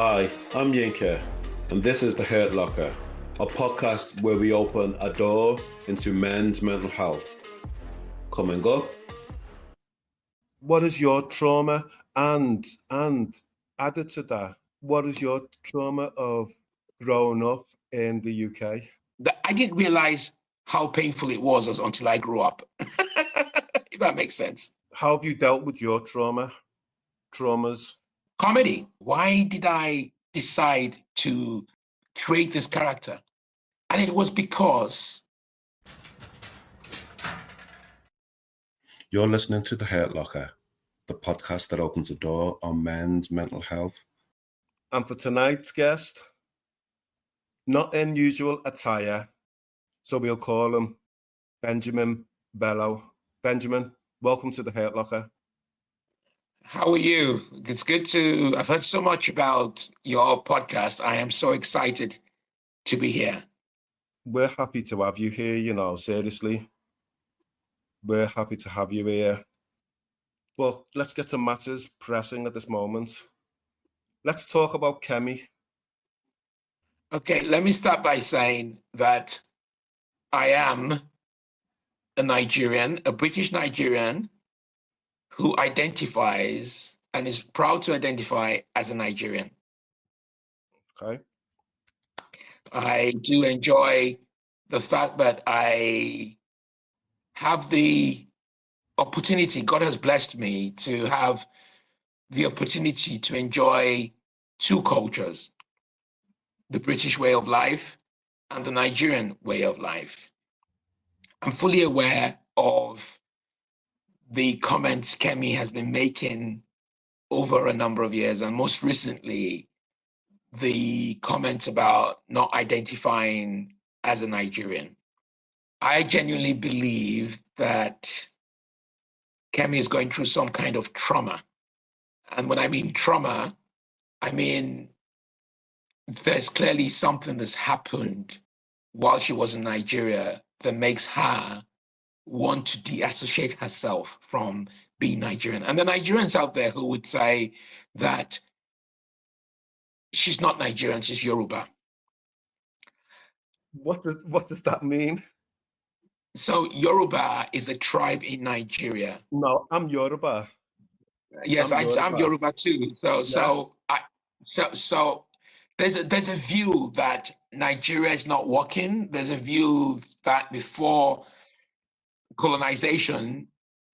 Hi, I'm Yinka, and this is The Hurt Locker, a podcast where we open a door into men's mental health. Coming up, what is your trauma? And added to that, what is your trauma of growing up in the UK? I didn't realize how painful it was until I grew up, if that makes sense. How have you dealt with your traumas? Comedy. Why did I decide to create this character? And it was because... You're listening to The Hurt Locker, the podcast that opens a door on men's mental health. And for tonight's guest, not in usual attire, so we'll call him Benjamin Bello. Benjamin, welcome to The Hurt Locker. How are you? It's good to... I've heard so much about your podcast. I am so excited to be here. We're happy to have you here, seriously. We're happy to have you here. But let's get to matters pressing at this moment. Let's talk about Kemi. Okay, let me start by saying that I am a Nigerian, a British Nigerian, who identifies and is proud to identify as a Nigerian. Okay. I do enjoy the fact that I have the opportunity, God has blessed me to have the opportunity to enjoy two cultures, the British way of life and the Nigerian way of life. I'm fully aware of the comments Kemi has been making over a number of years, and most recently, the comments about not identifying as a Nigerian. I genuinely believe that Kemi is going through some kind of trauma. And when I mean trauma, I mean there's clearly something that's happened while she was in Nigeria that makes her want to deassociate herself from being Nigerian. And the Nigerians out there who would say that she's not Nigerian, she's Yoruba. What does that mean? So Yoruba is a tribe in Nigeria. No, I'm Yoruba. Yes, I'm Yoruba too. So there's a view that Nigeria is not working. There's a view that before colonization,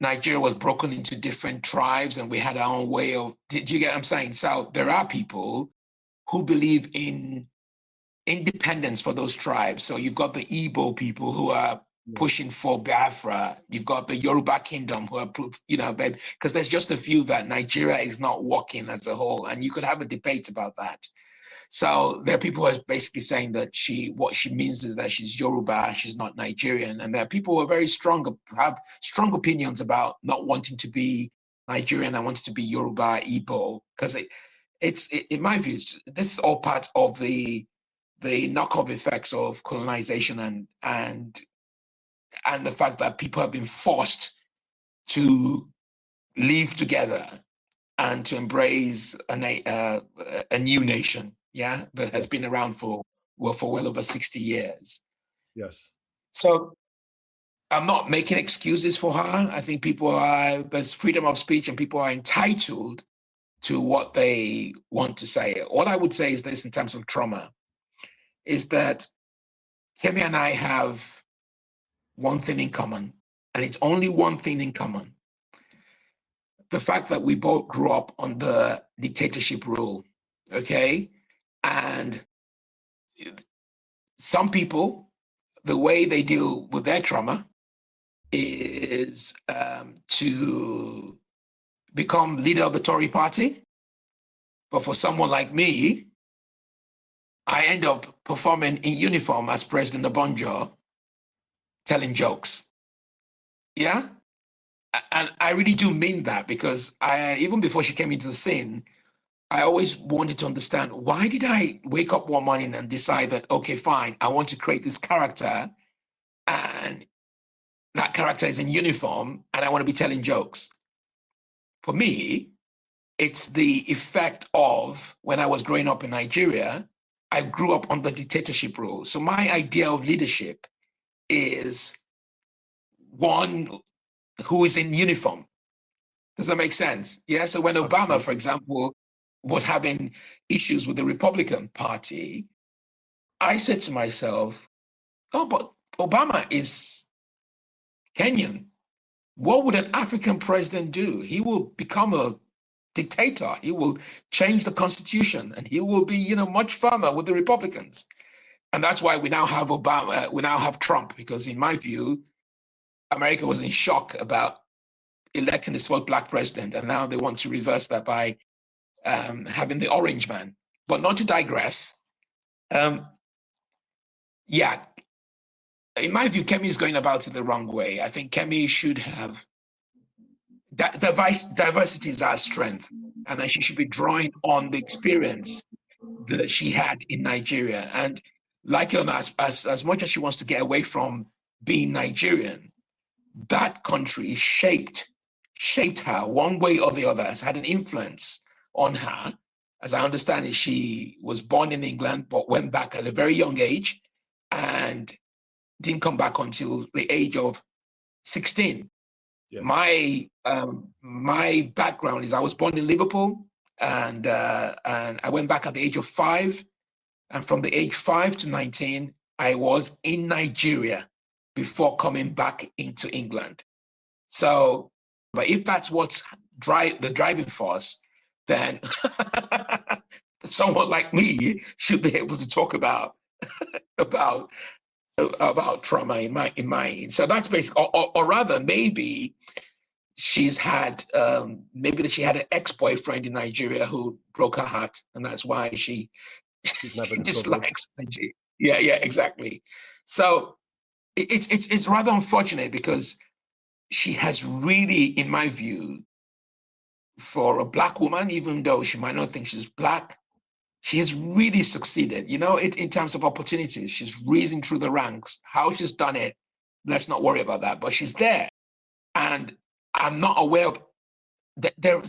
Nigeria was broken into different tribes and we had our own way of, do you get what I'm saying? So there are people who believe in independence for those tribes. So you've got the Igbo people who are pushing for Biafra. You've got the Yoruba kingdom who are, because there's just a view that Nigeria is not working as a whole. And you could have a debate about that. So there are people who are basically saying that what she means is that she's Yoruba, she's not Nigerian. And there are people who are very strong, have strong opinions about not wanting to be Nigerian and wanting to be Yoruba, Igbo, because it's in my view, this is all part of the knock-on effects of colonization and the fact that people have been forced to live together and to embrace a new nation, that has been around for well over 60 years. Yes. So I'm not making excuses for her. I think there's freedom of speech and people are entitled to what they want to say. What I would say is this in terms of trauma, is that Kemi and I have one thing in common, and it's only one thing in common. The fact that we both grew up under dictatorship rule, okay? And some people, the way they deal with their trauma is to become leader of the Tory party. But for someone like me, I end up performing in uniform as President Obonjo, telling jokes. Yeah? And I really do mean that, because even before she came into the scene, I always wanted to understand, why did I wake up one morning and decide that, okay, fine, I want to create this character, and that character is in uniform, and I want to be telling jokes. For me, It's the effect of when I was growing up in Nigeria, I grew up under dictatorship rule. So my idea of leadership is one who is in uniform. Does that make sense? Yeah. So when Obama, for example, was having issues with the Republican Party, I said to myself, oh, but Obama is Kenyan. What would an African president do? He will become a dictator. He will change the constitution, and he will be, much firmer with the Republicans. And that's why we now have Obama. We now have Trump, because in my view, America was in shock about electing this first black president, and now they want to reverse that by having the orange man. But not to digress. Yeah, in my view, Kemi is going about it the wrong way. I think Kemi should have diversity is our strength, and that she should be drawing on the experience that she had in Nigeria. And like it or not, as much as she wants to get away from being Nigerian, that country shaped her one way or the other, has had an influence on her. As I understand it, she was born in England, but went back at a very young age and didn't come back until the age of 16. Yes. My background is I was born in Liverpool, and I went back at the age of 5. And from the age 5 to 19, I was in Nigeria before coming back into England. So, but if that's what's the driving force, then someone like me should be able to talk about trauma in my. So that's basically, or rather, maybe she's had maybe that she had an ex-boyfriend in Nigeria who broke her heart, and that's why she dislikes Nigeria. Yeah, exactly. So it's rather unfortunate, because she has really, in my view, for a black woman, even though she might not think she's black, she has really succeeded, in terms of opportunities. She's risen through the ranks. How she's done it, let's not worry about that, but she's there. And I'm not aware of that. There are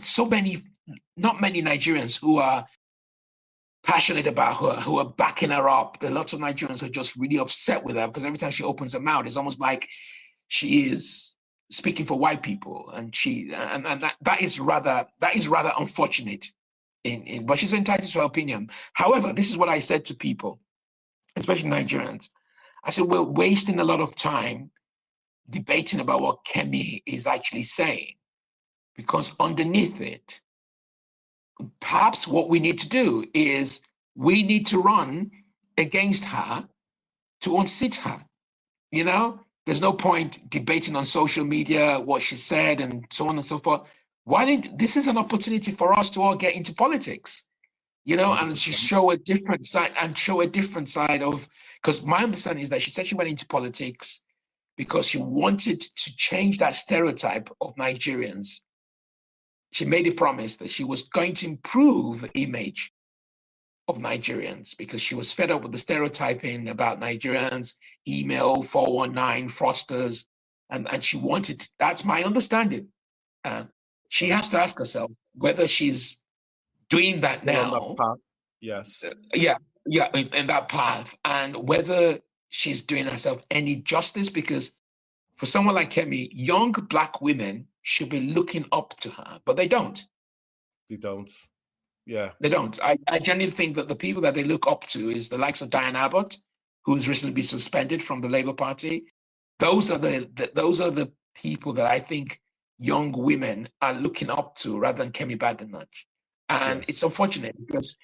not many Nigerians who are passionate about her, who are backing her up. There are lots of Nigerians who are just really upset with her, because every time she opens her mouth, it's almost like she is speaking for white people, and that is rather unfortunate. But she's entitled to her opinion. However, this is what I said to people, especially Nigerians. I said, we're wasting a lot of time debating about what Kemi is actually saying, because underneath it, perhaps what we need to do is we need to run against her to unseat her. There's no point debating on social media what she said and so on and so forth. This is an opportunity for us to all get into politics, and just show a different side of, because my understanding is that she said she went into politics because she wanted to change that stereotype of Nigerians. She made a promise that she was going to improve the image of Nigerians, because she was fed up with the stereotyping about Nigerians, email, 419, fraudsters, and she wanted, that's my understanding. She has to ask herself whether she's doing that still now. on that path. Yes. In that path, and whether she's doing herself any justice, because for someone like Kemi, young black women should be looking up to her, but they don't. Yeah. They don't. I genuinely think that the people that they look up to is the likes of Diane Abbott, who's recently been suspended from the Labour Party. Those are the people that I think young women are looking up to, rather than Kemi Badenoch. And It's unfortunate, because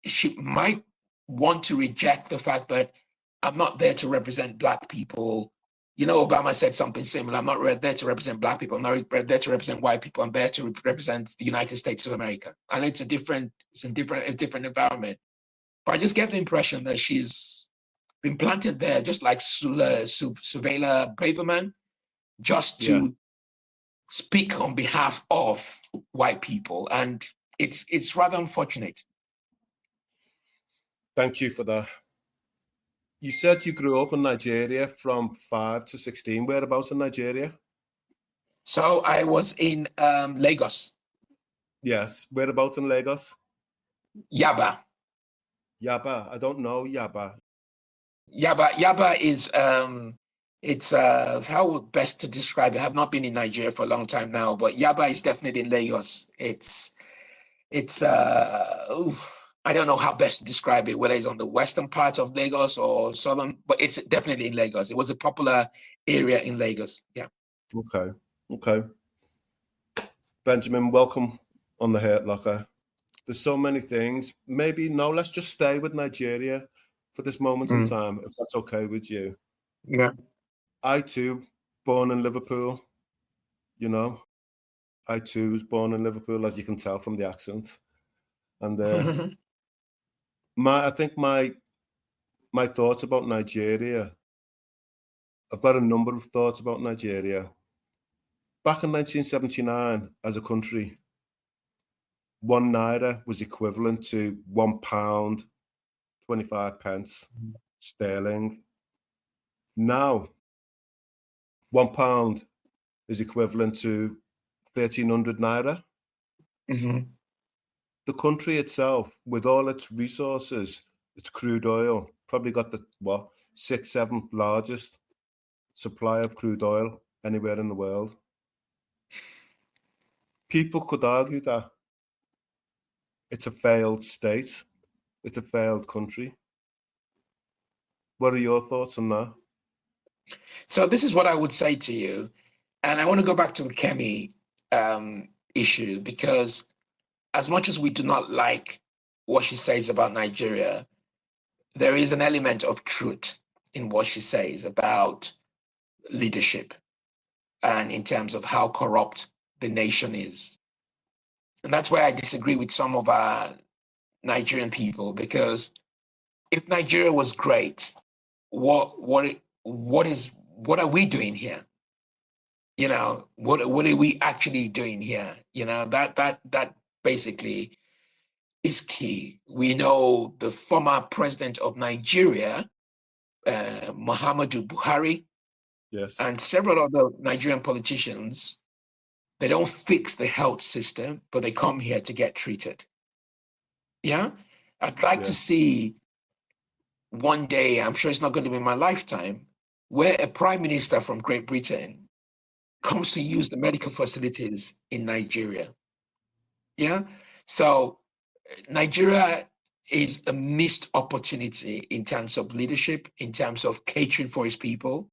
she might want to reject the fact that I'm not there to represent black people. Obama said something similar. I'm not there to represent black people. I'm not there to represent white people. I'm there to represent the United States of America. I know it's a different environment. But I just get the impression that she's been planted there, just like Suvela Braverman, just to speak on behalf of white people. And it's rather unfortunate. Thank you for that. You said you grew up in Nigeria from 5 to 16. Whereabouts in Nigeria? So I was in Lagos. Yes. Whereabouts in Lagos? Yaba. Yaba. I don't know Yaba. Yaba is it's how best to describe it. I have not been in Nigeria for a long time now, but Yaba is definitely in Lagos. It's I don't know how best to describe it, whether it's on the western part of Lagos or southern, but it's definitely in Lagos. It was a popular area in Lagos. Yeah. Okay. Benjamin, welcome on the Hurt Locker. There's so many things. Maybe let's just stay with Nigeria for this moment in time, if that's okay with you. Yeah. I too, born in Liverpool, I too was born in Liverpool, as you can tell from the accent. And I think my thoughts about Nigeria, I've got a number of thoughts about Nigeria. Back in 1979, as a country, 1 naira was equivalent to £1, 25 pence sterling. Now, £1 is equivalent to 1,300 naira. Mm-hmm. The country itself, with all its resources, its crude oil, probably got the 6th, 7th largest supply of crude oil anywhere in the world. People could argue that it's a failed state, it's a failed country. What are your thoughts on that? So this is what I would say to you, and I want to go back to the Kemi issue, because as much as we do not like what she says about Nigeria, there is an element of truth in what she says about leadership and in terms of how corrupt the nation is. And that's why I disagree with some of our Nigerian people, because if Nigeria was great, what are we doing here? What are we actually doing here? That basically is key. We know the former president of Nigeria, Muhammadu Buhari, yes, and several other Nigerian politicians, they don't fix the health system, but they come here to get treated. Yeah? I'd like to see one day, I'm sure it's not going to be in my lifetime, where a prime minister from Great Britain comes to use the medical facilities in Nigeria. Yeah? So Nigeria is a missed opportunity in terms of leadership, in terms of catering for its people.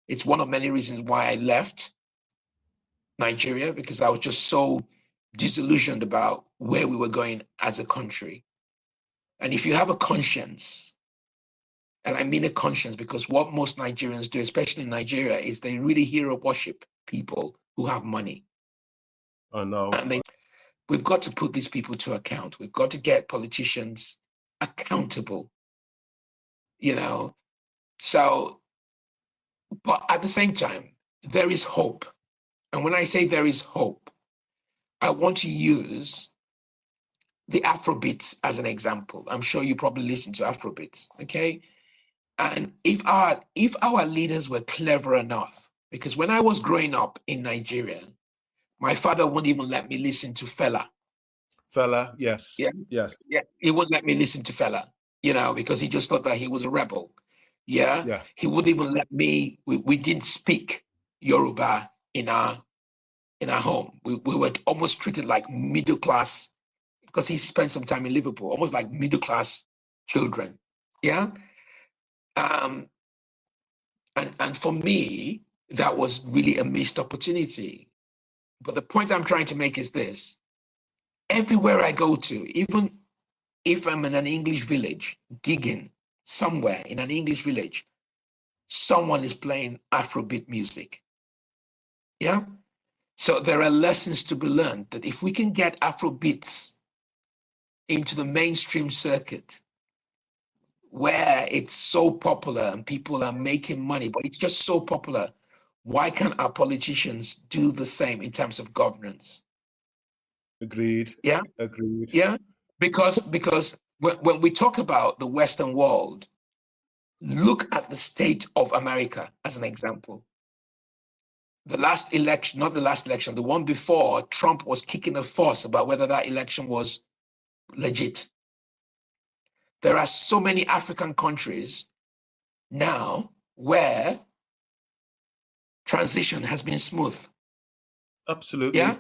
It's one of many reasons why I left Nigeria, because I was just so disillusioned about where we were going as a country. And if you have a conscience, and I mean a conscience, because what most Nigerians do, especially in Nigeria, is they really hero worship people who have money. I know. And we've got to put these people to account. We've got to get politicians accountable, So, but at the same time, there is hope. And when I say there is hope, I want to use the Afrobeats as an example. I'm sure you probably listen to Afrobeats, okay? And if our leaders were clever enough, because when I was growing up in Nigeria, my father wouldn't even let me listen to Fela. Fela, yes. Yeah. Yes. Yeah. He wouldn't let me listen to Fela, because he just thought that he was a rebel. Yeah. Yeah. He wouldn't even let me, we didn't speak Yoruba in our home. We were almost treated like middle class, because he spent some time in Liverpool, almost like middle class children. Yeah. And for me, that was really a missed opportunity. But the point I'm trying to make is this: everywhere I go to, even if I'm in an English village, digging somewhere in an English village, someone is playing Afrobeat music. Yeah? So there are lessons to be learned, that if we can get Afrobeats into the mainstream circuit, where it's so popular and people are making money, but it's just so popular, why can't our politicians do the same in terms of governance? Agreed. Yeah. Agreed. Yeah. Because when we talk about the Western world, look at the state of America as an example. the last election, not the last election, the one before, Trump was kicking a fuss about whether that election was legit. There are so many African countries now where transition has been smooth. Absolutely. Yeah.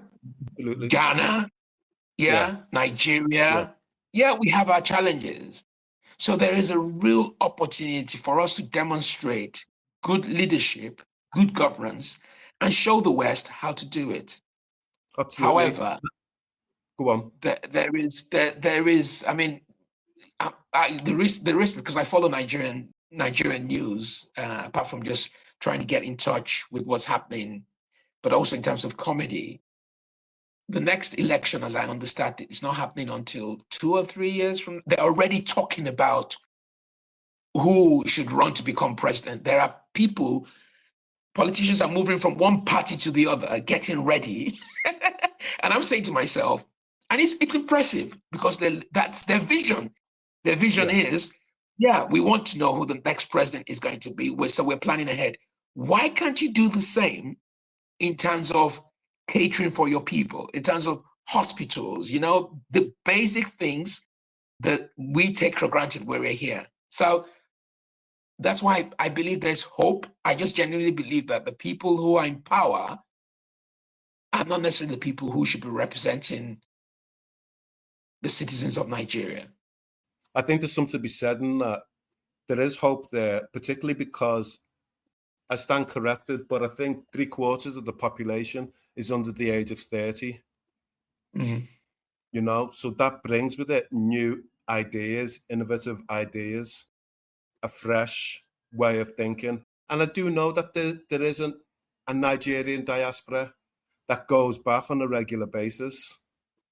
Absolutely. Ghana, Nigeria. Yeah, we have our challenges. So there is a real opportunity for us to demonstrate good leadership, good governance, and show the West how to do it. Absolutely. However, go on. There is. I mean, the risk because I follow Nigerian news, apart from just trying to get in touch with what's happening, but also in terms of comedy. The next election, as I understand it, is not happening until 2 or 3 years from. They're already talking about who should run to become president. There are politicians are moving from one party to the other, getting ready. And I'm saying to myself, and it's impressive because that's their vision. Their vision is, we want to know who the next president is going to be. So we're planning ahead. Why can't you do the same in terms of catering for your people, in terms of hospitals, the basic things that we take for granted where we're here? So that's why I believe there's hope. I just genuinely believe that the people who are in power are not necessarily the people who should be representing the citizens of Nigeria. I think there's something to be said in that. There is hope there, particularly because I stand corrected, but I think 3/4 of the population is under the age of 30. Mm-hmm. So that brings with it new ideas, innovative ideas, a fresh way of thinking. And I do know that there isn't a Nigerian diaspora that goes back on a regular basis,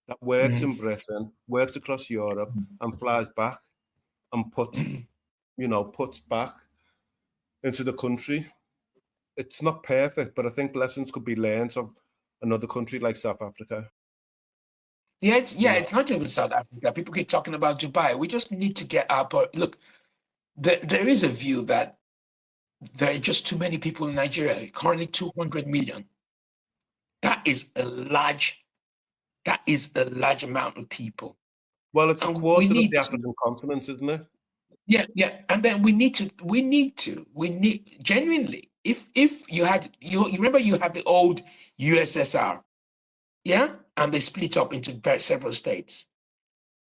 that works in Britain, works across Europe, and flies back and puts back into the country. It's not perfect, but I think lessons could be learned of another country like South Africa. It's not even South Africa. People keep talking about Dubai. We just need to get up. Look, there is a view that there are just too many people in Nigeria, currently 200 million. That is a large amount of people. Well, it's a quarter of the African continent, isn't it? Yeah. And then we need genuinely, if you remember you had the old USSR, and they split up into several states.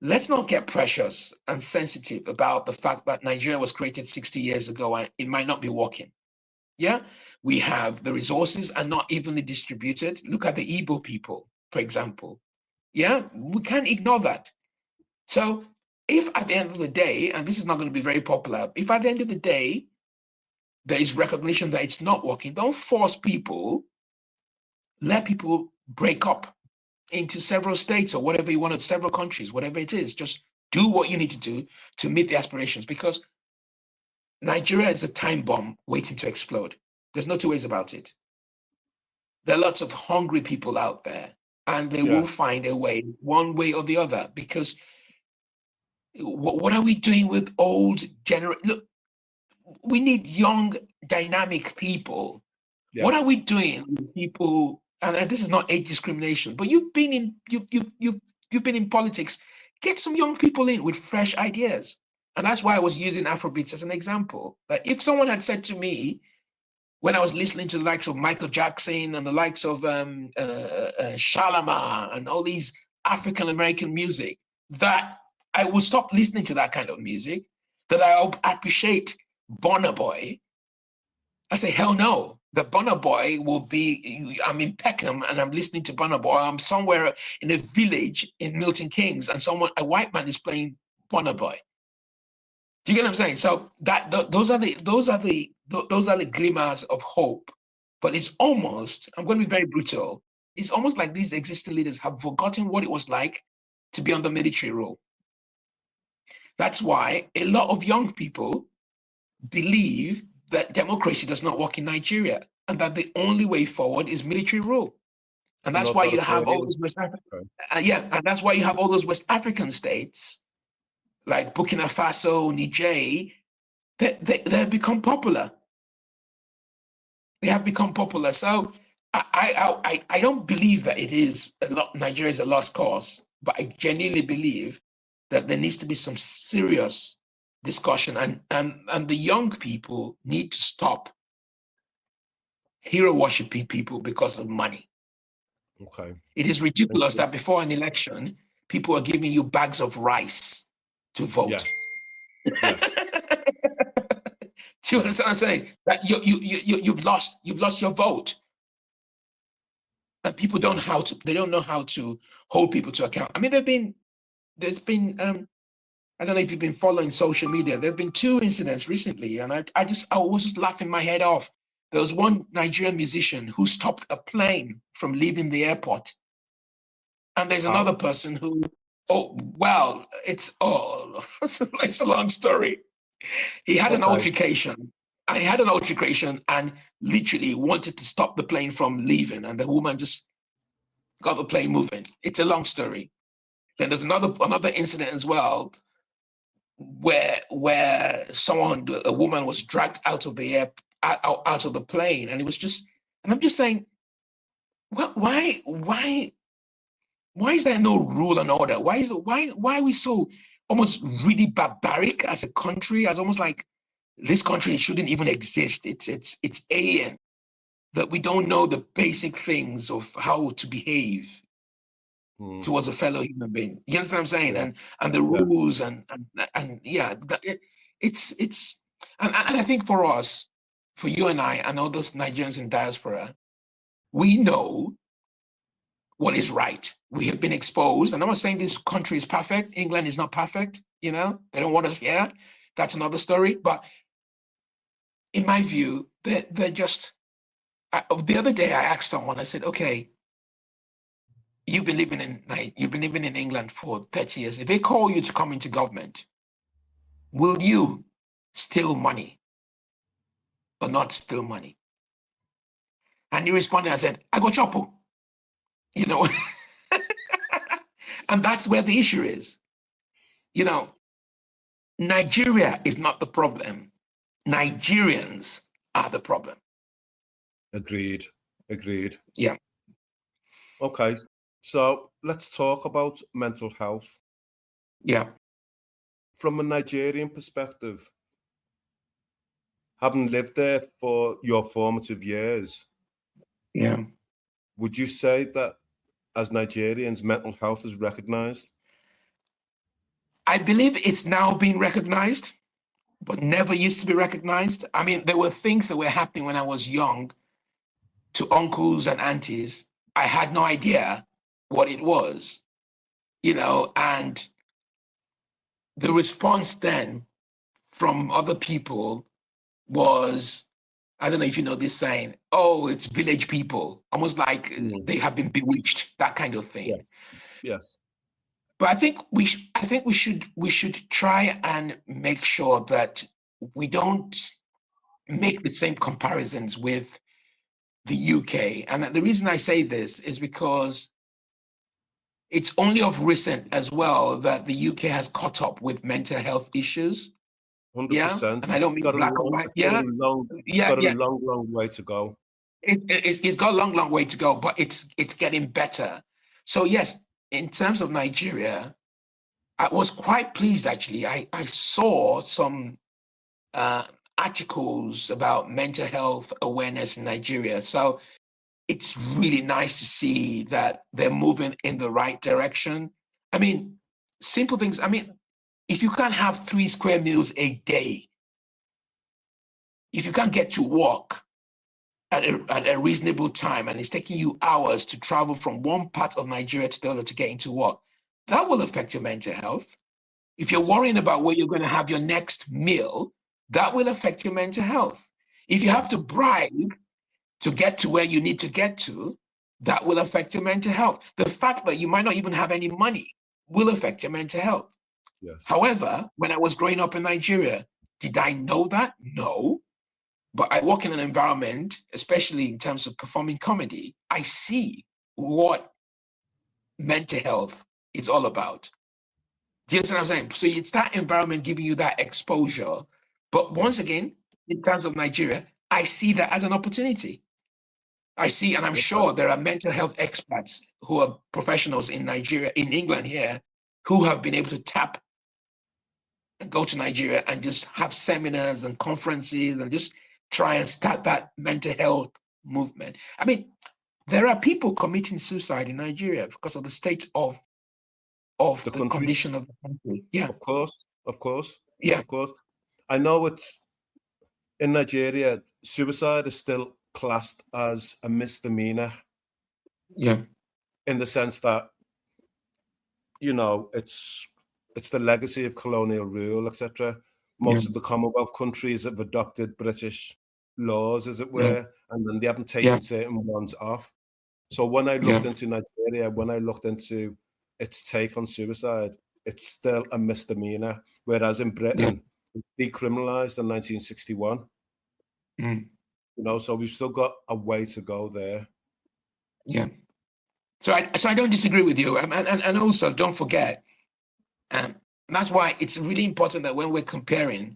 Let's not get precious and sensitive about the fact that Nigeria was created 60 years ago and it might not be working. We have the resources are not evenly distributed. Look at the Igbo people, for example. We can't ignore that. So if at the end of the day, and this is not going to be very popular, if at the end of the day, there is recognition that it's not working, don't force people, let people break up into several states or whatever you want, several countries, whatever it is. Just do what you need to do to meet the aspirations, because Nigeria is a time bomb waiting to explode. There's no two ways about it. There are lots of hungry people out there, and they will find a way, one way or the other, because what are we doing with old generation? Look, we need young, dynamic people. What are we doing with people? And this is not age discrimination, but you've been in politics. Get some young people in with fresh ideas. And that's why I was using Afrobeats as an example. But if someone had said to me, when I was listening to the likes of Michael Jackson and the likes of Shalama and all these African-American music, that I will stop listening to that kind of music, that I appreciate Burna Boy, I say, hell no. The Burna Boy will be, I'm in Peckham and I'm listening to Burna Boy. I'm somewhere in a village in Milton Keynes and a white man is playing Burna Boy. Do you get what I'm saying? So those are the glimmers of hope. But it's almost, I'm going to be very brutal, it's almost like these existing leaders have forgotten what it was like to be under military rule. That's why a lot of young people believe that democracy does not work in Nigeria and that the only way forward is military rule. And that's why you have all those and that's why you have all those West African states like Burkina Faso, Niger, they have become popular. They have become popular. So I don't believe that it is Nigeria is a lost cause, but I genuinely believe that there needs to be some serious discussion, and the young people need to stop hero worshiping people because of money. Okay. It is ridiculous that before an election, people are giving you bags of rice to vote. Yes. Yes. Do you understand what I'm saying? That you've lost your vote. And people don't know how to hold people to account. I mean, there's been I don't know if you've been following social media. There have been 2 incidents recently, and I was just laughing my head off. There was one Nigerian musician who stopped a plane from leaving the airport. And there's another person who, it's a long story. He had an altercation. And he had an altercation and literally wanted to stop the plane from leaving, and the woman just got the plane moving. It's a long story. Then there's another incident as well, where a woman was dragged out of the out of the plane, and it was just, and I'm just saying, why is there no rule and order? Why are we so almost really barbaric as a country? As almost like this country shouldn't even exist. It's alien that we don't know the basic things of how to behave towards a fellow human being. You understand what I'm saying? Yeah. And the rules and I think for us, for you and I and all those Nigerians in diaspora, we know what is right. We have been exposed, and I'm not saying this country is perfect. England is not perfect. They don't want us here. That's another story. But in my view, they're just. The other day, I asked someone. I said, "Okay, you've been living in England for 30 years. If they call you to come into government, will you steal money or not steal money?" And he responded. I said, "I go chopper." And that's where the issue is. Nigeria is not the problem. Nigerians are the problem. Agreed. Yeah. Okay. So let's talk about mental health. Yeah. From a Nigerian perspective, having lived there for your formative years, Yeah. would you say that as Nigerians, mental health is recognized? I believe it's now being recognized, but never used to be recognized. I mean, there were things that were happening when I was young to uncles and aunties. I had no idea what it was, and the response then from other people was, I don't know if you know this saying, "Oh, it's village people," almost like they have been bewitched, that kind of thing. Yes. But I think we should try and make sure that we don't make the same comparisons with the UK. And the reason I say this is because it's only of recent as well that the UK has caught up with mental health issues. 100%. Yeah, and I don't mean black and white. It's got a long way to go. It's got a long way to go, but it's getting better. So yes, in terms of Nigeria, I was quite pleased actually. I saw some articles about mental health awareness in Nigeria. So it's really nice to see that they're moving in the right direction. I mean, simple things. I mean, if you can't have 3 square meals a day, if you can't get to work at a reasonable time, and it's taking you hours to travel from one part of Nigeria to the other to get into work, that will affect your mental health. If you're worrying about where you're going to have your next meal, that will affect your mental health. If you have to bribe to get to where you need to get to, that will affect your mental health. The fact that you might not even have any money will affect your mental health. Yes. However, when I was growing up in Nigeria, did I know that? No. But I work in an environment, especially in terms of performing comedy, I see what mental health is all about. Do you understand what I'm saying? So it's that environment giving you that exposure. But once again, in terms of Nigeria, I see that as an opportunity. I see, and I'm sure there are mental health experts who are professionals in Nigeria, in England here, who have been able to tap and go to Nigeria and just have seminars and conferences and just try and start that mental health movement. I mean, there are people committing suicide in Nigeria because of the state of the condition of the country. Yeah. Of course. Yeah. Of course. I know it's in Nigeria, suicide is still classed as a misdemeanor. Yeah. In the sense that, you know, it's the legacy of colonial rule, etc. Most of the Commonwealth countries have adopted British laws, as it were, and then they haven't taken certain ones off. So when I looked into Nigeria, when I looked into its take on suicide, it's still a misdemeanor, whereas in Britain, it decriminalized in 1961. You know, so we've still got a way to go there. Yeah. So I don't disagree with you, and also don't forget, that's why it's really important that when we're comparing,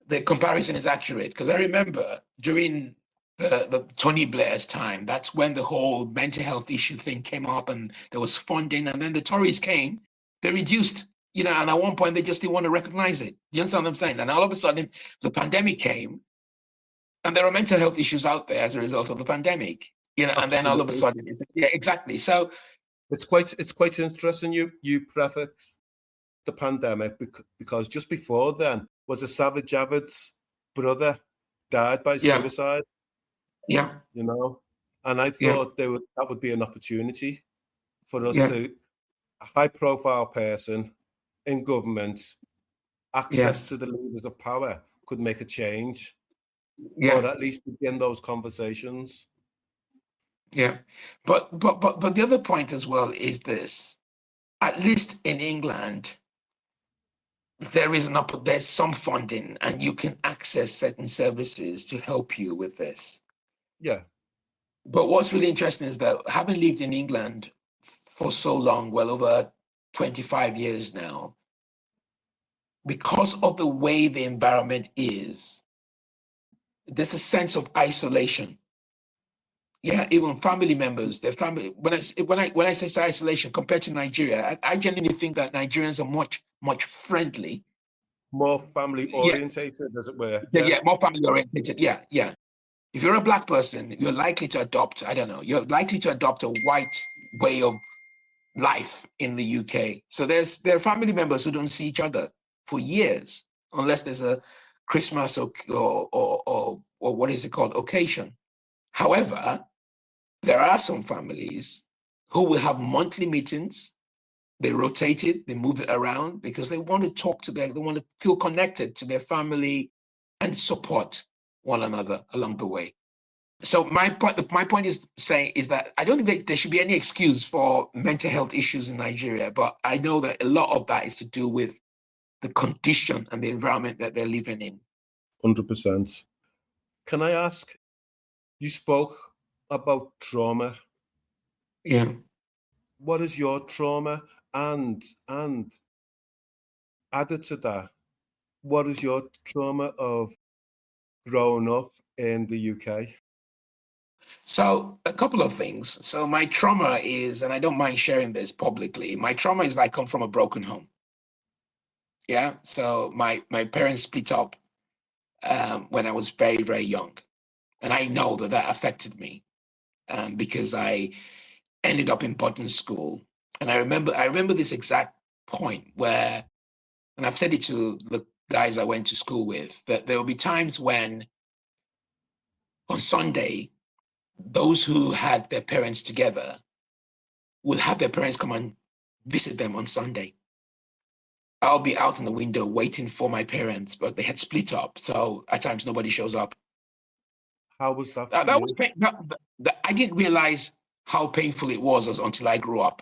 the comparison is accurate. Because I remember during the Tony Blair's time, that's when the whole mental health issue thing came up, and there was funding, and then the Tories came, they reduced, you know, and at one point they just didn't want to recognize it. Do you understand what I'm saying? And all of a sudden, the pandemic came, and there are mental health issues out there as a result of the pandemic. You know, and then all of a sudden, exactly. So it's quite interesting. You prefix the pandemic because just before then was a Savage Javid's brother died by suicide. Yeah, you know, and I thought that would be an opportunity for us to a high-profile person in government, access to the leaders of power could make a change, or at least begin those conversations. Yeah, but the other point as well is this: at least in England, there's some funding, and you can access certain services to help you with this. Yeah. But what's really interesting is that having lived in England for so long, well over 25 years now, because of the way the environment is, there's a sense of isolation. Yeah, even family members, their family. When I say isolation compared to Nigeria, I genuinely think that Nigerians are much friendly, more family orientated, as it were. Yeah, more family orientated. Yeah. If you're a Black person, you're likely to adopt. I don't know. You're likely to adopt a white way of life in the UK. So there are family members who don't see each other for years, unless there's a Christmas or what is it called, occasion. However, there are some families who will have monthly meetings. They rotate it, they move it around because they want to talk to they want to feel connected to their family and support one another along the way. So my point is that I don't think there should be any excuse for mental health issues in Nigeria, but I know that a lot of that is to do with the condition and the environment that they're living in. 100%. Can I ask, you spoke about trauma. Yeah. What is your trauma? And added to that, what is your trauma of growing up in the UK? So a couple of things. So my trauma is, and I don't mind sharing this publicly, my trauma is I come from a broken home. Yeah. So my parents split up when I was very, very young. And I know that affected me because I ended up in boarding school. And I remember this exact point where, and I've said it to the guys I went to school with, that there will be times when on Sunday, those who had their parents together would have their parents come and visit them on Sunday. I'll be out in the window waiting for my parents, but they had split up. So at times nobody shows up. How was that? That was I didn't realize how painful it was until I grew up.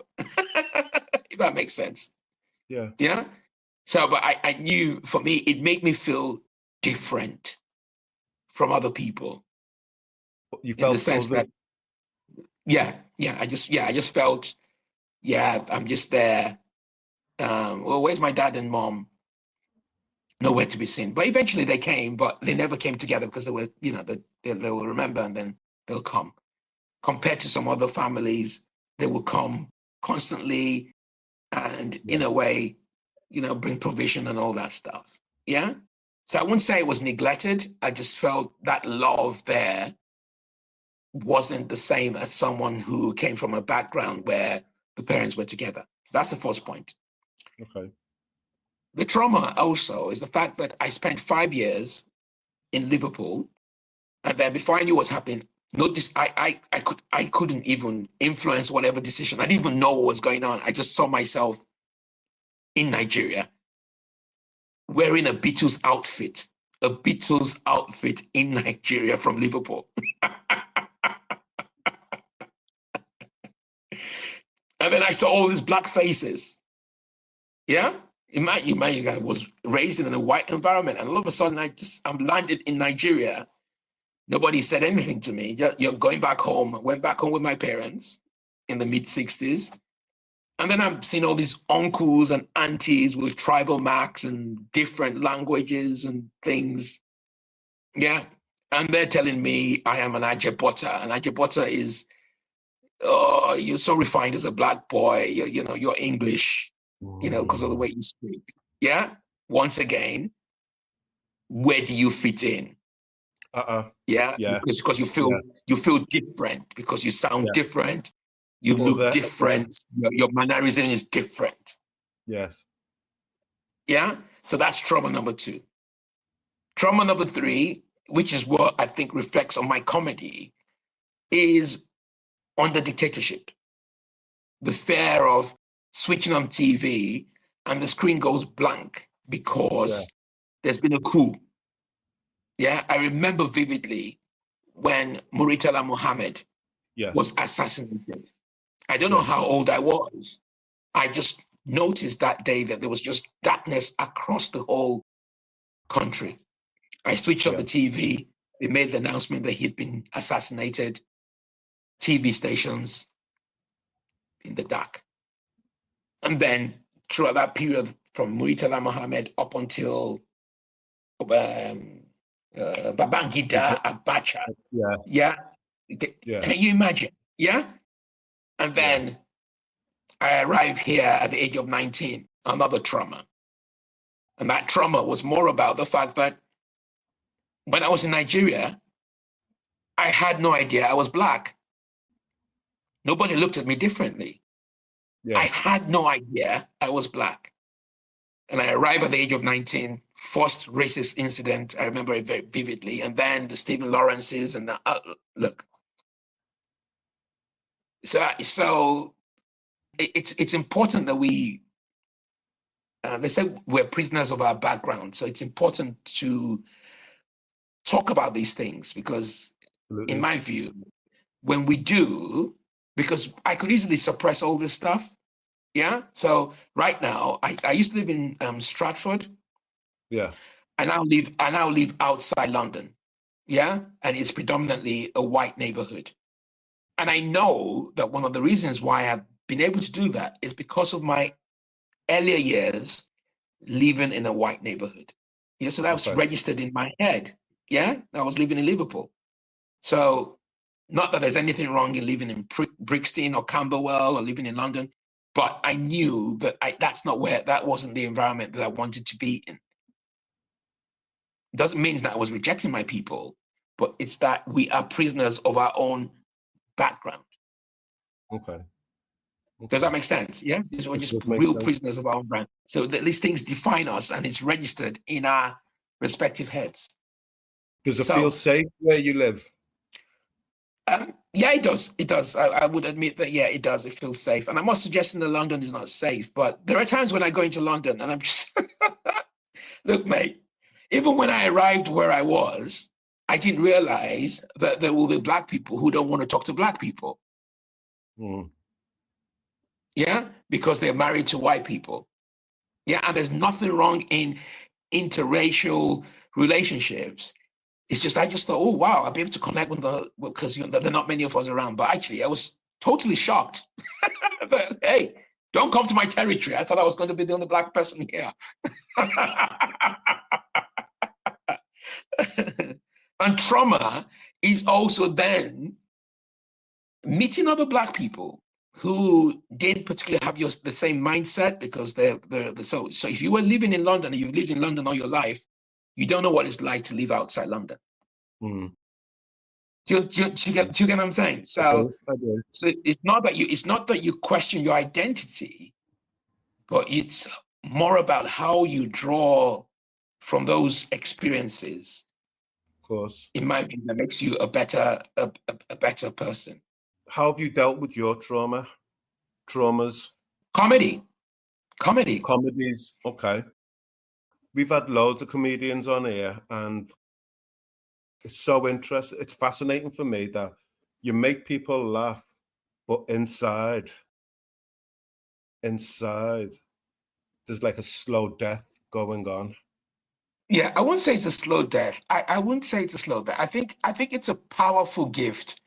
If that makes sense. Yeah. Yeah. So, but I knew for me, it made me feel different from other people. You felt in the sense that, I just felt, I'm just there. Well, where's my dad and mom? Nowhere to be seen. But eventually they came, but they never came together because they were, they will remember and then they'll come. Compared to some other families, they will come constantly and in a way, bring provision and all that stuff. Yeah. So I wouldn't say it was neglected. I just felt that love there wasn't the same as someone who came from a background where the parents were together. That's the first point. Okay. The trauma also is the fact that I spent 5 years in Liverpool, and then before I knew what's happening, notice I couldn't even influence whatever decision. I didn't even know what was going on. I just saw myself in Nigeria wearing a Beatles outfit in Nigeria from Liverpool. And then I saw all these black faces. Yeah? Imagine I was raised in a white environment, and all of a sudden I'm landed in Nigeria. Nobody said anything to me. You're going back home. I went back home with my parents in the mid-60s. And then I'm seeing all these uncles and aunties with tribal marks and different languages and things. Yeah. And they're telling me I am an Ajebota. And Ajebota is, oh, you're so refined as a black boy. You're English, because of the way you speak. Yeah. Once again, where do you fit in? Yeah. Because you feel different, because you sound different. You look different. Your mannerism is different. Yes. Yeah. So that's trauma number 2. Trauma number 3, which is what I think reflects on my comedy, is under dictatorship. The fear of switching on TV and the screen goes blank because there's been a coup. Yeah. I remember vividly when Murtala Muhammad was assassinated. I don't know how old I was. I just noticed that day that there was just darkness across the whole country. I switched on the TV. They made the announcement that he'd been assassinated. TV stations in the dark. And then throughout that period, from Murtala Muhammad up until Babangida Abacha. Yeah. Can you imagine? Yeah. And then I arrived here at the age of 19, another trauma. And that trauma was more about the fact that when I was in Nigeria, I had no idea I was Black. Nobody looked at me differently. I had no idea I was Black. And I arrived at the age of 19, first racist incident, I remember it very vividly. And then the Stephen Lawrences and the, look. So it's important that we, they say we're prisoners of our background. So it's important to talk about these things because in my view, when we do, because I could easily suppress all this stuff. Yeah. So right now, I used to live in Stratford. Yeah. I now live outside London. Yeah. And it's predominantly a white neighborhood. And I know that one of the reasons why I've been able to do that is because of my earlier years living in a white neighborhood. Yeah. So that was registered in my head. Yeah. I was living in Liverpool. So not that there's anything wrong in living in Brixton or Camberwell or living in London, but I knew that that wasn't the environment that I wanted to be in. Doesn't mean that I was rejecting my people, but it's that we are prisoners of our own background. Okay. Does that make sense? Yeah? We're just real prisoners of our own brand. So these things define us and it's registered in our respective heads. Does it feel safe where you live? Yeah, it does. It does. I would admit that, yeah, it does. It feels safe. And I'm not suggesting that London is not safe, but there are times when I go into London and I'm just, look, mate, even when I arrived where I was, I didn't realize that there will be Black people who don't want to talk to Black people. Mm. Yeah, because they're married to white people. Yeah, and there's nothing wrong in interracial relationships. It's just, I just thought, oh, wow, I'll be able to connect with because there are not many of us around. But actually, I was totally shocked. That, hey, don't come to my territory. I thought I was going to be the only Black person here. And trauma is also then meeting other Black people who didn't particularly have the same mindset, because so if you were living in London and you've lived in London all your life, you don't know what it's like to live outside London. Mm. Do you get what I'm saying? So, I do. so it's not that you question your identity, but it's more about how you draw from those experiences. Of course. In my view, that makes you a better person. How have you dealt with your traumas? Comedy. Comedies, okay. We've had loads of comedians on here, and it's so interesting. It's fascinating for me that you make people laugh, but inside, there's like a slow death going on. Yeah, I wouldn't say it's a slow death. I wouldn't say it's a slow death. I think it's a powerful gift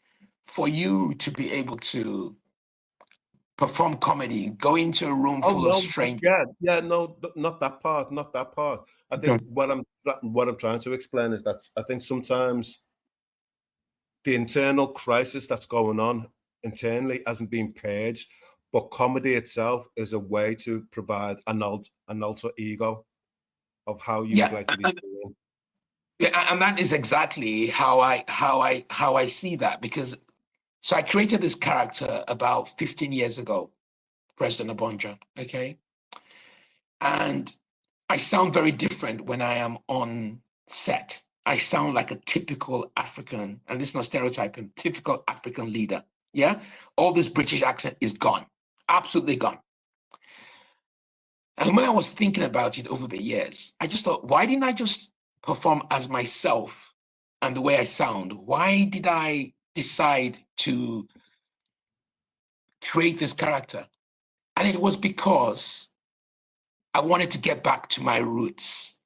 for you to be able to perform comedy, go into a room full of strangers. No, not that part. I think what I'm trying to explain is that I think sometimes the internal crisis that's going on internally hasn't been purged, but comedy itself is a way to provide an alter ego of how you would like to be seen. Yeah, and that is exactly how I see that, because so I created this character about 15 years ago, President Obonjo, okay? And I sound very different when I am on set. I sound like a typical African, and this is not stereotyping, typical African leader, yeah? All this British accent is gone, absolutely gone. And when I was thinking about it over the years, I just thought, why didn't I just perform as myself and the way I sound? Why did I decide to create this character? And it was because I wanted to get back to my roots.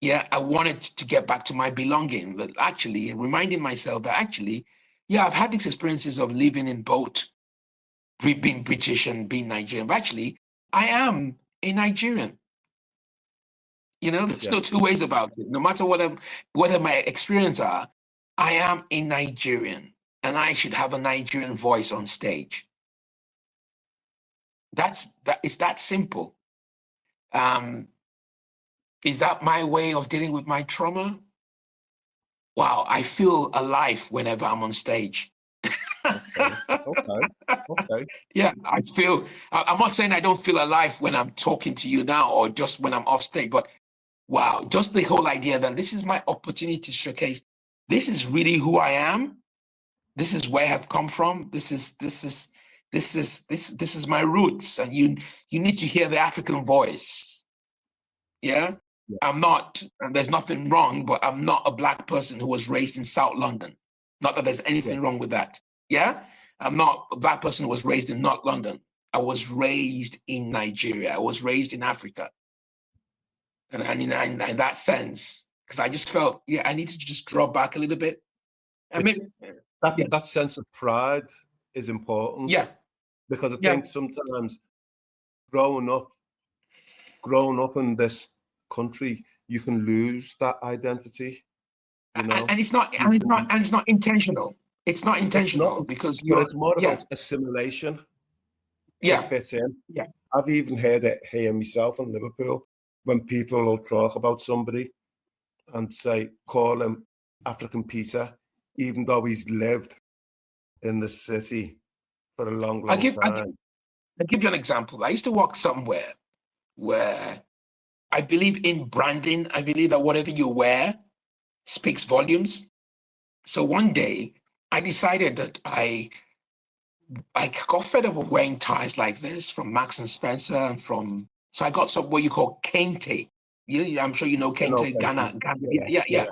Yeah, I wanted to get back to my belonging, but actually reminding myself that actually, yeah, I've had these experiences of living in both being British and being Nigerian, but actually I am a Nigerian. You know, there's no two ways about it. No matter whatever my experience are, I am a Nigerian, and I should have a Nigerian voice on stage. It's that simple. Is that my way of dealing with my trauma? Wow, I feel alive whenever I'm on stage. Okay. Yeah, I'm not saying I don't feel alive when I'm talking to you now or just when I'm off stage, but wow, just the whole idea that this is my opportunity to showcase, this is really who I am. This is where I've come from. This is my roots. And you need to hear the African voice. Yeah. I'm not, and there's nothing wrong, but I'm not a Black person who was raised in South London. Not that there's anything wrong with that. Yeah. I'm not a Black person who was raised in North London. I was raised in Nigeria. I was raised in Africa. And in that sense, because I just felt, I needed to just drop back a little bit. That sense of pride is important. Yeah. Because I think sometimes growing up in this country, you can lose that identity. You know? And it's not intentional. It's not intentional because it's more about assimilation to fit in. Yeah. I've even heard it here myself in Liverpool when people will talk about somebody and call him African Peter, even though he's lived in the city for a long time. I'll give you an example. I used to work somewhere where I believe in branding. I believe that whatever you wear speaks volumes. So one day I decided that I got fed up of wearing ties like this from Marks and Spencer and so I got some what you call kente. I'm sure you know kente, Ghana. Yeah.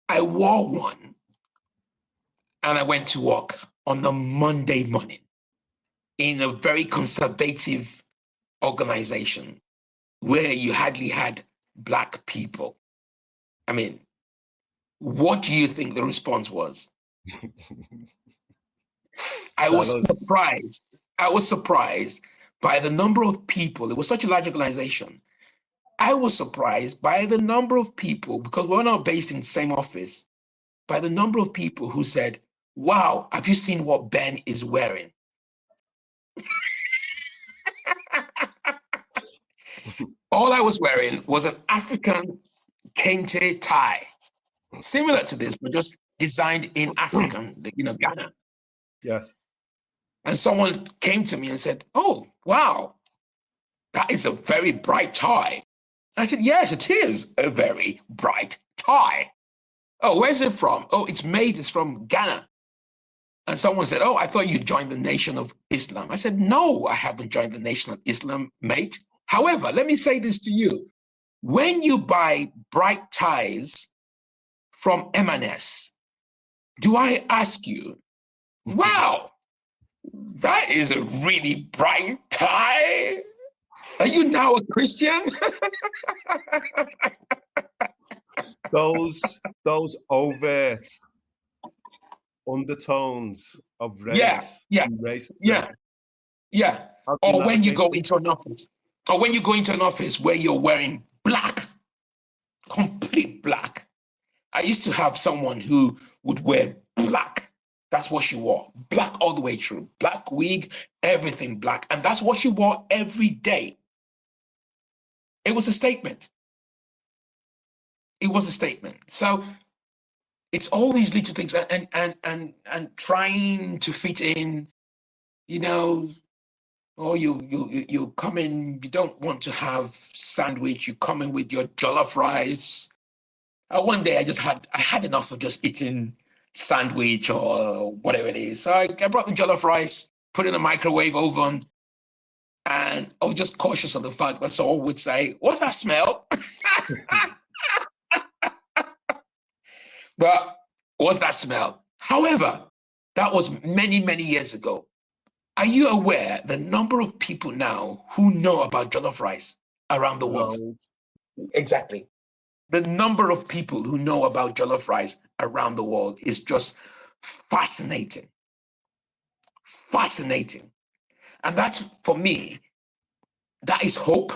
I wore one and I went to work on the Monday morning in a very conservative organization where you hardly had Black people. I mean, what do you think the response was? I was surprised by the number of people. It was such a large organization. I was surprised by the number of people, because we're not based in the same office, by the number of people who said, wow, have you seen what Ben is wearing? All I was wearing was an African kente tie, similar to this, but just designed in African, Ghana. Yes. And someone came to me and said, oh, wow, that is a very bright tie. I said, yes, it is a very bright tie. Oh, where's it from? Oh, it's from Ghana. And someone said, oh, I thought you joined the Nation of Islam. I said, no, I haven't joined the Nation of Islam, mate. However, let me say this to you. When you buy bright ties from M&S, do I ask you, wow, that is a really bright tie? Are you now a Christian? Those overt undertones of race and racism. Yeah. Or when you go into an office, where you're wearing black, complete black. I used to have someone who would wear black. That's what she wore, black all the way through, black wig, everything black. And that's what she wore every day. It was a statement. It was a statement. So it's all these little things and trying to fit in, or you come in, you don't want to have sandwich, you come in with your jollof rice. One day I had enough of just eating sandwich or whatever it is. So I brought the jollof rice, put it in a microwave oven, and I was just cautious of the fact that someone would say, what's that smell? But what's that smell? However, that was many, many years ago. Are you aware the number of people now who know about jollof rice around the world? Exactly. The number of people who know about jollof rice around the world is just fascinating. Fascinating. And that's, for me, that is hope,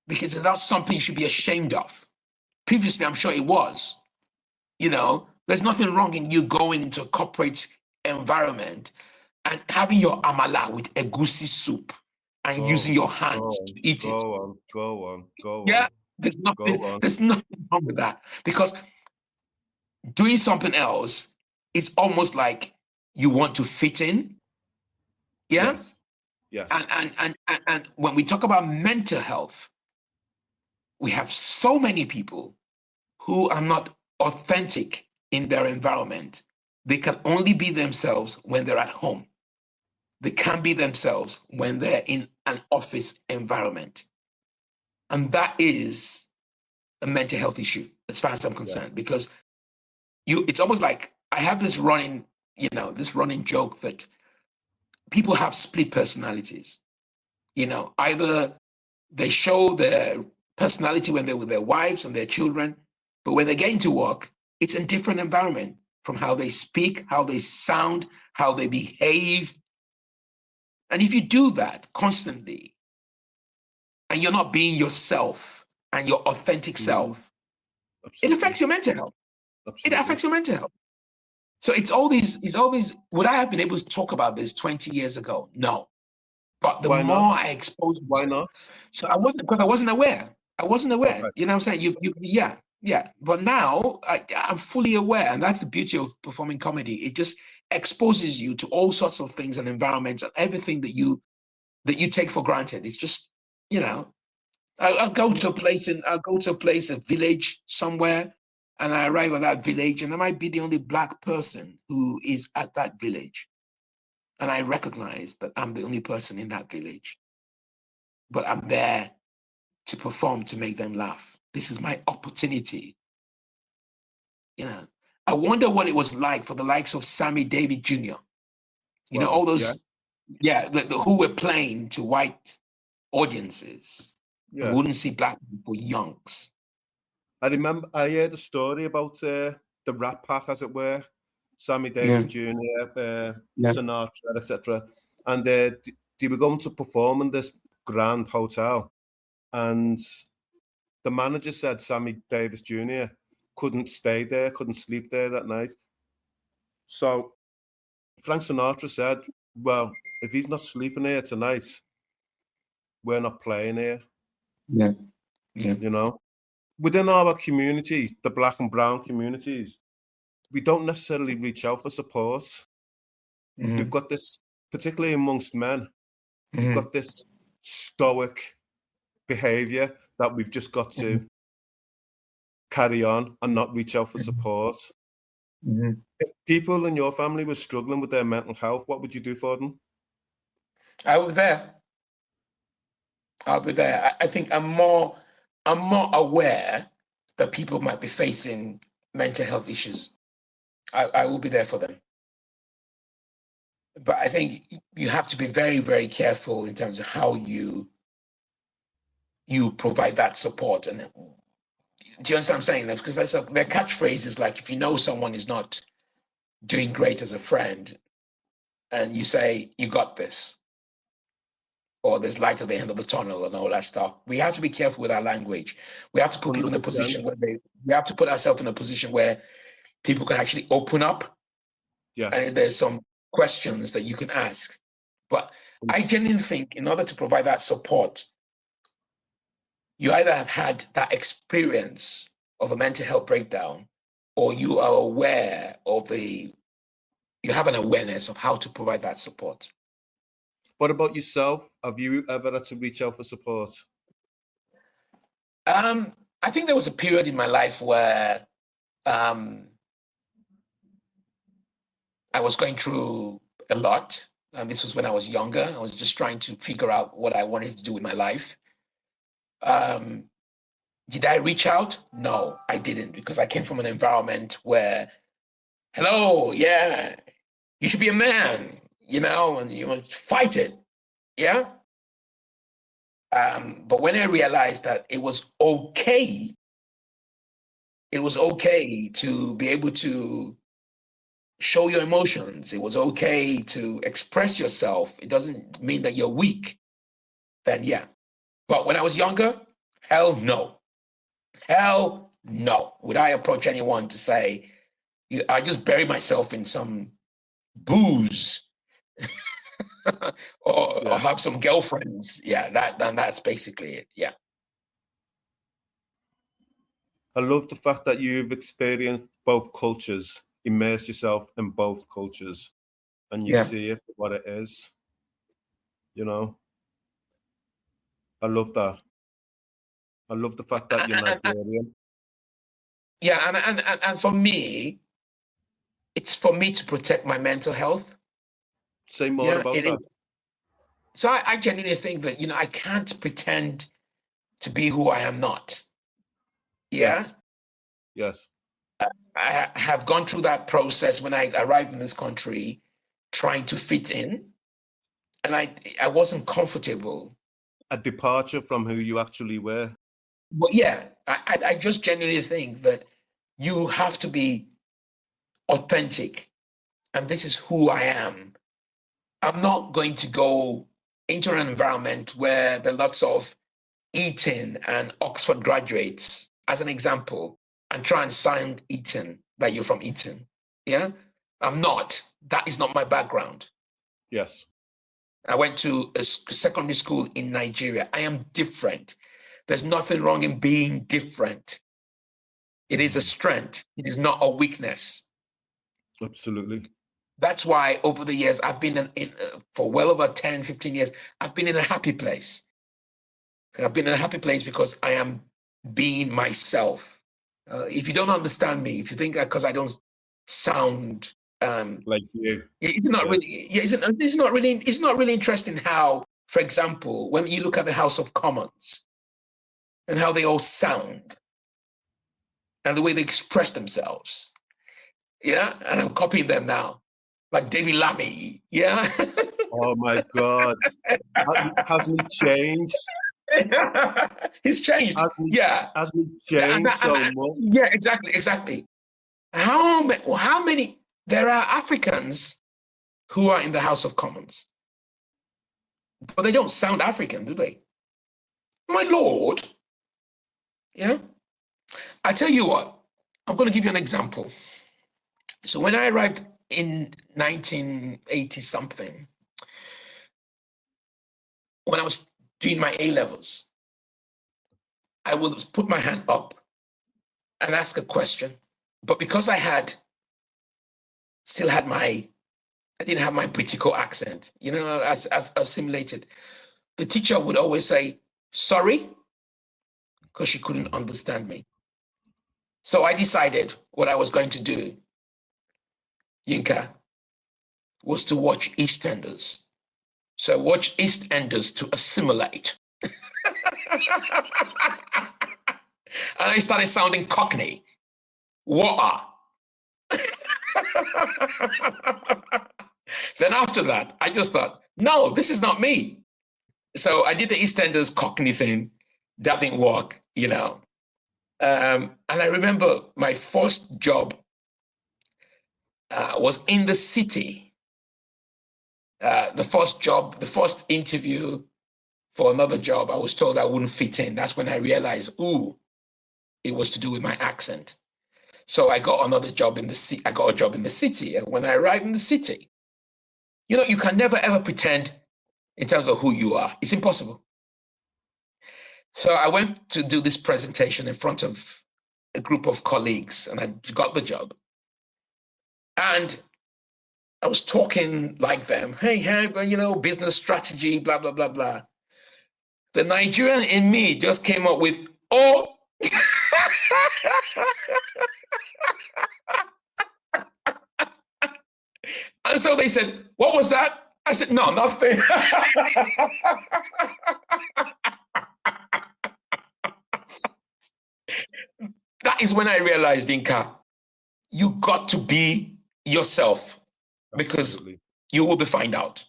because it's not something you should be ashamed of. Previously, I'm sure it was. There's nothing wrong in you going into a corporate environment and having your amala with egusi soup and using your hands to eat it. Go on. Yeah, there's nothing wrong with that, because doing something else is almost like you want to fit in. Yeah. Yes. And when we talk about mental health, we have so many people who are not authentic in their environment. They can only be themselves when they're at home. They can't be themselves when they're in an office environment. And that is a mental health issue, as far as I'm concerned, because it's almost like I have this running joke that people have split personalities. Either they show their personality when they're with their wives and their children, but when they get into work, it's a different environment, from how they speak, how they sound, how they behave. And if you do that constantly, and you're not being yourself and your authentic self, it affects your mental health. Absolutely. It affects your mental health. So it's all these, would I have been able to talk about this 20 years ago? No. But the more I exposed myself, why not? So I wasn't aware. Okay. You know what I'm saying? Yeah. But now I'm fully aware, and that's the beauty of performing comedy. It just exposes you to all sorts of things and environments and everything that you take for granted. It's just, I'll go to a place, a village somewhere, and I arrive at that village, and I might be the only Black person who is at that village. And I recognize that I'm the only person in that village. But I'm there to perform, to make them laugh. This is my opportunity. I wonder what it was like for the likes of Sammy Davis Jr. All those, who were playing to white audiences, who wouldn't see Black people youngs. I remember I heard a story about the Rat Pack, as it were, Sammy Davis Jr., Sinatra, etc. And they were going to perform in this grand hotel, and the manager said Sammy Davis Jr. couldn't stay there, couldn't sleep there that night. So Frank Sinatra said, well, if he's not sleeping here tonight, we're not playing here. Yeah. You know, within our communities, the black and brown communities, we don't necessarily reach out for support. We've got this, particularly amongst men, we've got this stoic behavior that we've just got to carry on and not reach out for support. If people in your family were struggling with their mental health, what would you do for them? I'll be there. I'll be there. I think I'm more aware that people might be facing mental health issues. I will be there for them. But I think you have to be very, very careful in terms of how you provide that support. And do you understand what I'm saying? Because their catchphrase is like, if you know someone is not doing great as a friend, and you say, you got this, or there's light at the end of the tunnel and all that stuff. We have to be careful with our language. We have to put people in a position where we have to put ourselves in a position where people can actually open up. Yes. And there's some questions that you can ask. But I genuinely think in order to provide that support, you either have had that experience of a mental health breakdown, or you are aware of you have an awareness of how to provide that support. What about yourself? Have you ever had to reach out for support? I think there was a period in my life where I was going through a lot. And this was when I was younger. I was just trying to figure out what I wanted to do with my life. Did I reach out? No, I didn't, because I came from an environment where, hello, yeah, you should be a man, and you must fight it. Yeah. But when I realized that it was okay to be able to show your emotions, it was okay to express yourself, it doesn't mean that you're weak, then yeah. But when I was younger, hell no. Hell no. Would I approach anyone to say, I just bury myself in some booze or have some girlfriends? Yeah, that's basically it. Yeah. I love the fact that you've experienced both cultures, immerse yourself in both cultures, and you see it for what it is. I love that. I love the fact that you're Nigerian. And for me, it's for me to protect my mental health. Say more about that. So I genuinely think that, I can't pretend to be who I am not. Yeah? Yes. I have gone through that process when I arrived in this country, trying to fit in, and I wasn't comfortable. A departure from who you actually were. But yeah, I just genuinely think that you have to be authentic, and this is who I am. I'm not going to go into an environment where there are lots of Eton and Oxford graduates, as an example, and try and sound Eton that you're from Eton. Yeah, I'm not. That is not my background. Yes. I went to a secondary school in Nigeria. I am different. There's nothing wrong in being different. It is a strength. It is not a weakness. Absolutely. That's why over the years, I've been for well over 10, 15 years, I've been in a happy place. I've been in a happy place because I am being myself. If you don't understand me, if you think because I don't sound like you, it's not really. Yeah, it's not really interesting how, for example, when you look at the House of Commons and how they all sound and the way they express themselves. Yeah, and I'm copying them now, like David Lammy. Yeah. Oh my God, hasn't he changed? He's changed. Hasn't he changed so much? Yeah, exactly. How many? There are Africans who are in the House of Commons, but they don't sound African, do they? My Lord. Yeah. I tell you what, I'm going to give you an example. So when I arrived in 1980 something, when I was doing my A-levels, I would put my hand up and ask a question. But because I didn't have my British accent, as I've assimilated, the teacher would always say, sorry, because she couldn't understand me. So I decided what I was going to do, Yinka, was to watch EastEnders. So I watched EastEnders to assimilate. And I started sounding Cockney. What? Then after that, I just thought, no, this is not me. So I did the EastEnders Cockney thing. That didn't work, And I remember my first job was in the city. The first interview for another job, I was told I wouldn't fit in. That's when I realized, it was to do with my accent. So I got another job in the city. I got a job in the city. And when I arrived in the city, you can never ever pretend in terms of who you are. It's impossible. So I went to do this presentation in front of a group of colleagues, and I got the job. And I was talking like them. Hey, business strategy, blah, blah, blah, blah. The Nigerian in me just came up with, oh. And so they said, what was that? I said, no, nothing. That is when I realized, Inka, you got to be yourself. Absolutely. Because you will be found out.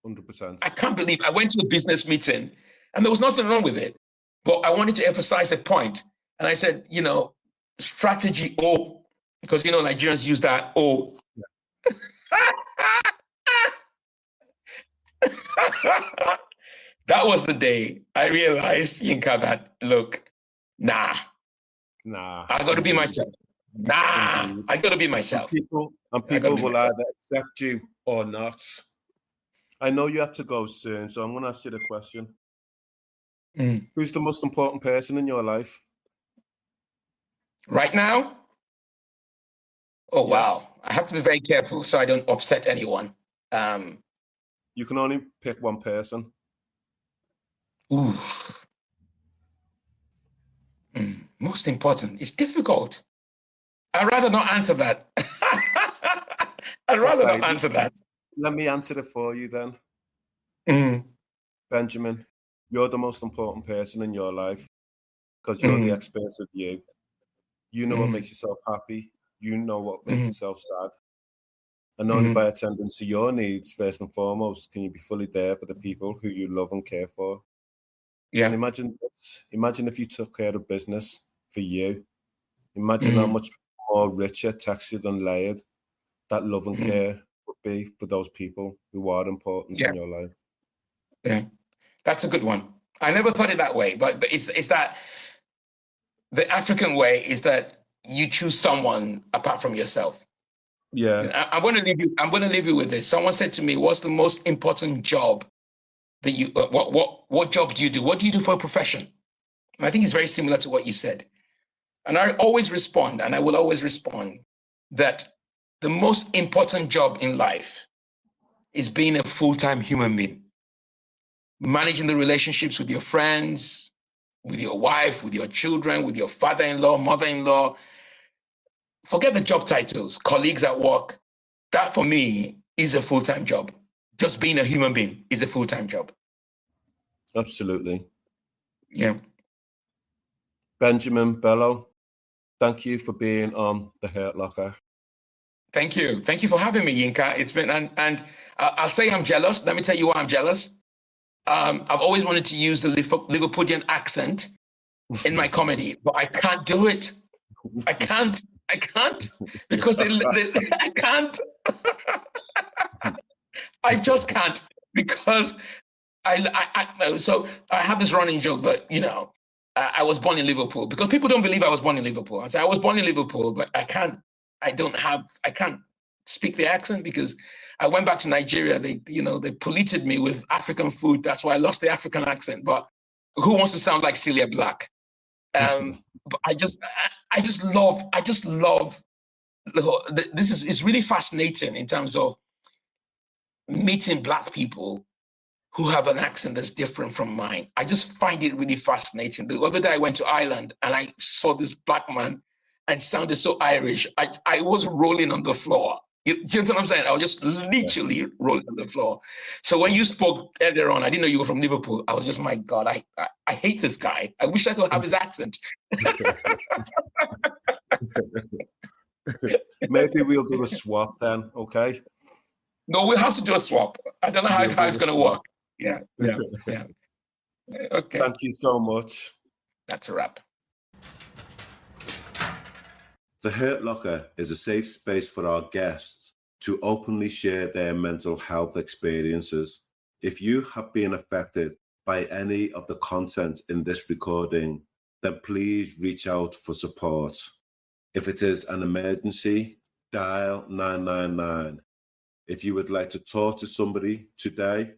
100%. I can't believe I went to a business meeting and there was nothing wrong with it, but I wanted to emphasize a point. And I said, strategy O, because, Nigerians use that O. Yeah. That was the day I realized, Yinka, that look, nah, I got to be myself. I got to be myself. And people will either accept you or not. I know you have to go soon, so I'm going to ask you the question. Who's the most important person in your life? Right now? Oh, yes. Wow. I have to be very careful so I don't upset anyone. You can only pick one person. Ooh. Most important. It's difficult. I'd rather not answer that. I'd rather not answer that. Let me answer it for you then. Benjamin, you're the most important person in your life because you're the expert of you. You know what makes yourself happy. You know what makes yourself sad. And only by attending to your needs, first and foremost, can you be fully there for the people who you love and care for. Yeah. And imagine if you took care of business for you. Imagine how much more richer, textured and layered that love and care would be for those people who are important in your life. Yeah, that's a good one. I never thought it that way, but it's that the African way is that you choose someone apart from yourself. Yeah. I'm going to leave you with this. Someone said to me, what's the most important job that you, what job do you do? What do you do for a profession? And I think it's very similar to what you said. And I always respond, and I will always respond, that the most important job in life is being a full-time human being. Managing the relationships with your friends, with your wife, with your children, with your father-in-law, mother-in-law. Forget the job titles, colleagues at work. That for me is a full-time job. Just being a human being is a full-time job. Absolutely. Yeah. Benjamin Bello, thank you for being on The Hurt Locker. Thank you. Thank you for having me, Yinka. It's been, and I'll say I'm jealous. Let me tell you why I'm jealous. I've always wanted to use the Liverpudlian accent in my comedy, but I can't do it. I can't because I can't. I just can't because so I have this running joke that, I was born in Liverpool because people don't believe I was born in Liverpool. I say I was born in Liverpool, but I can't speak the accent because I went back to Nigeria. They polluted me with African food. That's why I lost the African accent. But who wants to sound like Celia Black? But I just love. It's really fascinating in terms of meeting Black people who have an accent that's different from mine. I just find it really fascinating. The other day I went to Ireland and I saw this Black man and sounded so Irish. I was rolling on the floor. Do you understand what I'm saying? I was just literally rolling on the floor. So when you spoke earlier on, I didn't know you were from Liverpool. I was just, my God, I hate this guy. I wish I could have his accent. Maybe we'll do a swap then, okay? No, we'll have to do a swap. I don't know how it's going to work. Yeah. Okay. Thank you so much. That's a wrap. The Hurt Locker is a safe space for our guests to openly share their mental health experiences. If you have been affected by any of the content in this recording, then please reach out for support. If it is an emergency, dial 999. If you would like to talk to somebody today,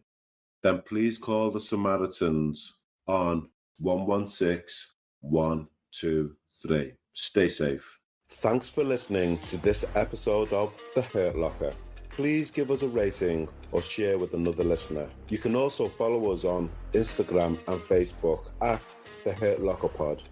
then please call the Samaritans on 116 123. Stay safe. Thanks for listening to this episode of The Hurt Locker. Please give us a rating or share with another listener. You can also follow us on Instagram and Facebook at The Hurt Locker Pod.